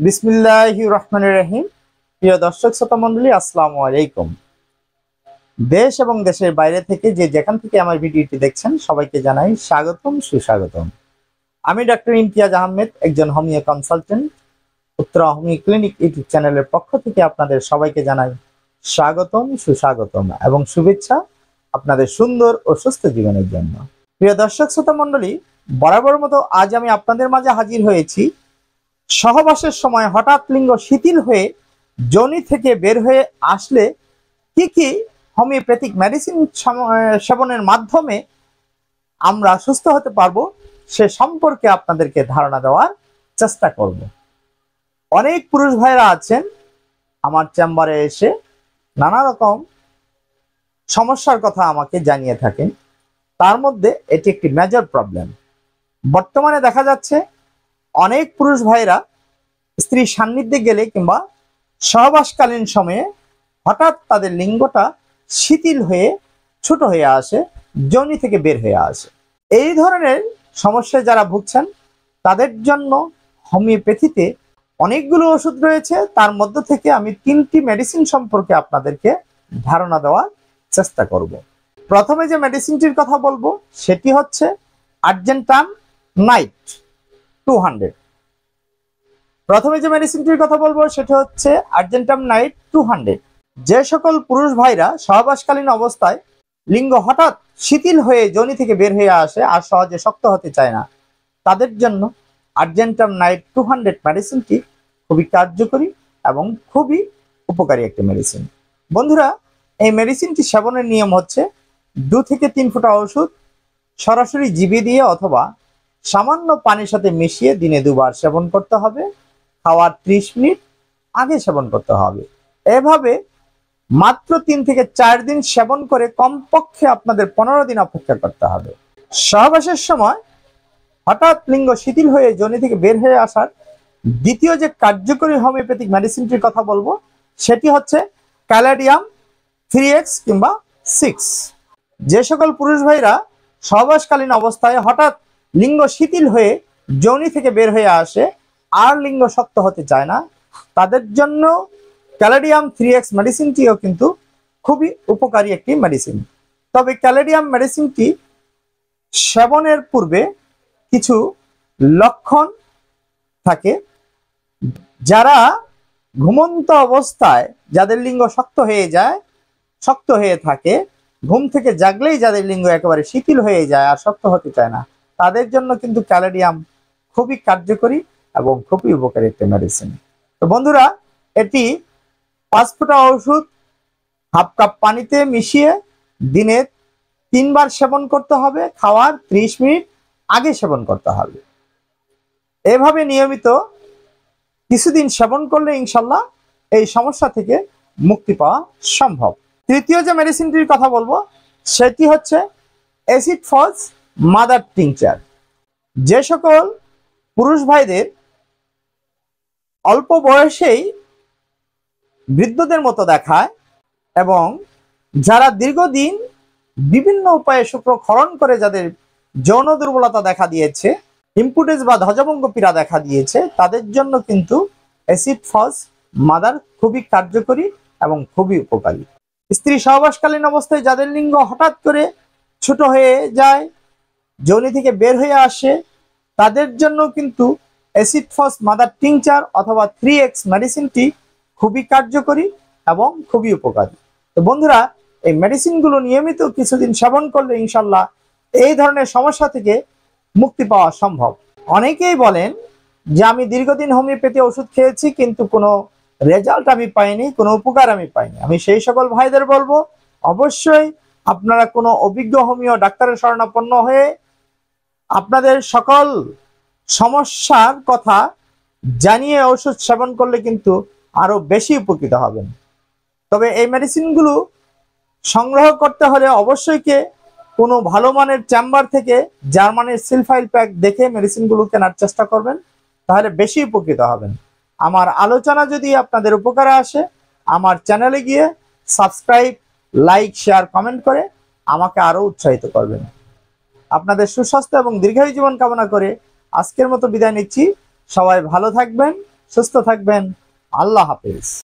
বিসমিল্লাহির রহমানির রহিম। প্রিয় দর্শক শ্রোতা মণ্ডলী, আসসালামু আলাইকুম। দেশ এবং দেশের বাইরে থেকে যেখান থেকে আমার ভিডিওটি দেখছেন সবাইকে জানাই স্বাগতম, সুস্বাগতম। আমি ডক্টর ইমতিয়াজ আহমেদ, একজন homeo consultant. Uttara homeo clinic YouTube চ্যানেলের পক্ষ থেকে আপনাদের সবাইকে জানাই স্বাগতম, সুস্বাগতম এবং শুভেচ্ছা আপনাদের সুন্দর ও সুস্থ জীবনের জন্য। প্রিয় দর্শক শ্রোতা মণ্ডলী, বরাবর মতো আজ আমি আপনাদের মাঝে হাজির হয়েছি সহবাসের সময় হঠাৎ লিঙ্গ শিথিল হয়ে যোনি থেকে বের হয়ে আসলে কি কি হোমিওপ্যাথিক মেডিসিন সেবনের মাধ্যমে আমরা সুস্থ হতে পারবো সে সম্পর্কে আপনাদেরকে ধারণা দেওয়ার চেষ্টা করব। অনেক পুরুষ ভাইরা আছেন আমার চেম্বারে এসে নানা রকম সমস্যার কথা আমাকে জানিয়ে থাকেন। তার মধ্যে এটি একটি মেজর প্রবলেম। বর্তমানে দেখা যাচ্ছে অনেক পুরুষ ভাইরা স্ত্রী সান্নিধ্যে গেলে কিংবা সহবাসকালীন সময়ে হঠাৎ তাদের লিঙ্গটা শিথিল হয়ে ছোট হয়ে আসে, যোনি থেকে বের হয়ে আসে। এই ধরনের সমস্যায় যারা ভুগছেন তাদের জন্য হোমিওপ্যাথিতে অনেকগুলো ওষুধ রয়েছে। তার মধ্য থেকে আমি 3টি মেডিসিন সম্পর্কে আপনাদেরকে ধারণা দেওয়ার চেষ্টা করব। প্রথমে যে মেডিসিনটির কথা বলবো সেটি হচ্ছে আর্জেন্টাম নাইট 200। প্রথমে যে মেডিসিনটির কথা বলবো সেটা হচ্ছে আর্জেন্টাম নাইট 200। যে সকল পুরুষ ভাইরা সহবাসকালীন অবস্থায় লিঙ্গ হঠাৎ শিথিল হয়ে যোনি থেকে বের হয়ে আসে আর সহজে শক্ত হতে চায় না, তাদের জন্য আর্জেন্টাম নাইট 200 মেডিসিনটি খুবই কার্যকরী এবং খুবই উপকারী একটি মেডিসিন। বন্ধুরা, এই মেডিসিনটি সেবনের নিয়ম হচ্ছে 2 থেকে 3 ফোঁটা ওষুধ সরাসরি জিভে দিয়ে অথবা সামান্য পানির সাথে মিশিয়ে দিনে 2 বার সেবন করতে হবে। খাওয়ার 30 মিনিট আগে সেবন করতে হবে। এভাবে মাত্র 3 থেকে 4 দিন সেবন করে কমপক্ষে আপনাদের 15 দিন অপেক্ষা করতে হবে। সহবাসের সময় হঠাৎ লিঙ্গ শিথিল হয়ে যোনি থেকে বের হয়ে আসার দ্বিতীয় যে কার্যকরী হোমিওপ্যাথিক মেডিসিনটির কথা বলবো সেটি হচ্ছে ক্যালাডিয়াম 3x কিংবা 6। যে সকল পুরুষ ভাইরা সহবাসকালীন অবস্থায় হঠাৎ লিঙ্গ শিথিল হয়ে যোনি থেকে বের হয়ে আসে আর লিঙ্গ শক্ত হতে চায় না, তাদের জন্য ক্যালাডিয়াম 3x মেডিসিনটিও কিন্তু খুবই উপকারী একটি মেডিসিন। তবে ক্যালাডিয়াম মেডিসিনটি সেবনের পূর্বে কিছু লক্ষণ থাকে। যারা ঘুমন্ত অবস্থায় যাদের লিঙ্গ শক্ত হয়ে থাকে, ঘুম থেকে জাগলেই যাদের লিঙ্গ একেবারে শিথিল হয়ে যায় আর শক্ত হতে চায় না, তাদের জন্য কিন্তু ক্যালাডিয়াম খুবই কার্যকরী এবং খুবই উপকারী একটি মেডিসিন। তো বন্ধুরা, এটি 5 ফোঁটা ওষুধ হাফ কাপ পানিতে মিশিয়ে দিনে 3 বার সেবন করতে হবে। খাওয়ার 30 মিনিট আগে সেবন করতে হবে। এভাবে নিয়মিত কিছুদিন সেবন করলে ইনশাল্লাহ এই সমস্যা থেকে মুক্তি পাওয়া সম্ভব। তৃতীয় যে মেডিসিনটির কথা বলবো সেটি হচ্ছে অ্যাসিড ফলস মাদার টিংচার। যে সকল পুরুষ ভাইদের অল্প বয়সেই বৃদ্ধদের মতো দেখায় এবং যারা দীর্ঘদিন বিভিন্ন উপায়ে শুক্রক্ষরণ করে যাদের যৌন দুর্বলতা দেখা দিয়েছে, ইম্পুটেন্স বা ধ্বজভঙ্গ পীড়া দেখা দিয়েছে, তাদের জন্য কিন্তু অ্যাসিড ফলস মাদার খুবই কার্যকরী এবং খুবই উপকারী। স্ত্রী সহবাসকালীন অবস্থায় যাদের লিঙ্গ হঠাৎ করে ছোট হয়ে যায়, যোনি থেকে বের হয়ে আসে, তাদের জন্য কিন্তু অ্যাসিড ফলস মাদার টিংচার অথবা 3x মেডিসিনটি খুবই কার্যকরী এবং খুবই উপকারী। তো বন্ধুরা, এই মেডিসিনগুলো নিয়মিত কিছুদিন সেবন করলে ইনশাল্লাহ এই ধরনের সমস্যা থেকে মুক্তি পাওয়া সম্ভব। অনেকেই বলেন যে আমি দীর্ঘদিন হোমিওপ্যাথি ওষুধ খেয়েছি কিন্তু কোনো রেজাল্ট আমি পাইনি, কোনো উপকার আমি পাইনি। আমি সেই সকল ভাইদের বলবো অবশ্যই আপনারা কোনো অভিজ্ঞ হোমিও ডাক্তারের শরণাপন্ন হয়ে আপনাদের সকল সমস্যার কথা জানিয়ে ওষুধ সেবন করলে কিন্তু আরো বেশি উপকৃত হবেন। তবে এই মেডিসিনগুলো সংগ্রহ করতে হলে অবশ্যই কোনো ভালো মানের চেম্বার থেকে জার্মানির সিলফাইল প্যাক দেখে মেডিসিনগুলো কেনার চেষ্টা করবেন, তাহলে বেশি উপকৃত হবেন। আমার আলোচনা যদি আপনাদের উপকারে আসে, আমার চ্যানেলে গিয়ে সাবস্ক্রাইব, লাইক, শেয়ার, কমেন্ট করে আমাকে আরো উৎসাহিত করবেন। আপনাদের সুস্বাস্থ্য এবং দীর্ঘায়ু জীবন কামনা করে আজকের মতো বিদায় নিচ্ছি। সবাই ভালো থাকবেন, সুস্থ থাকবেন। আল্লাহ হাফেজ।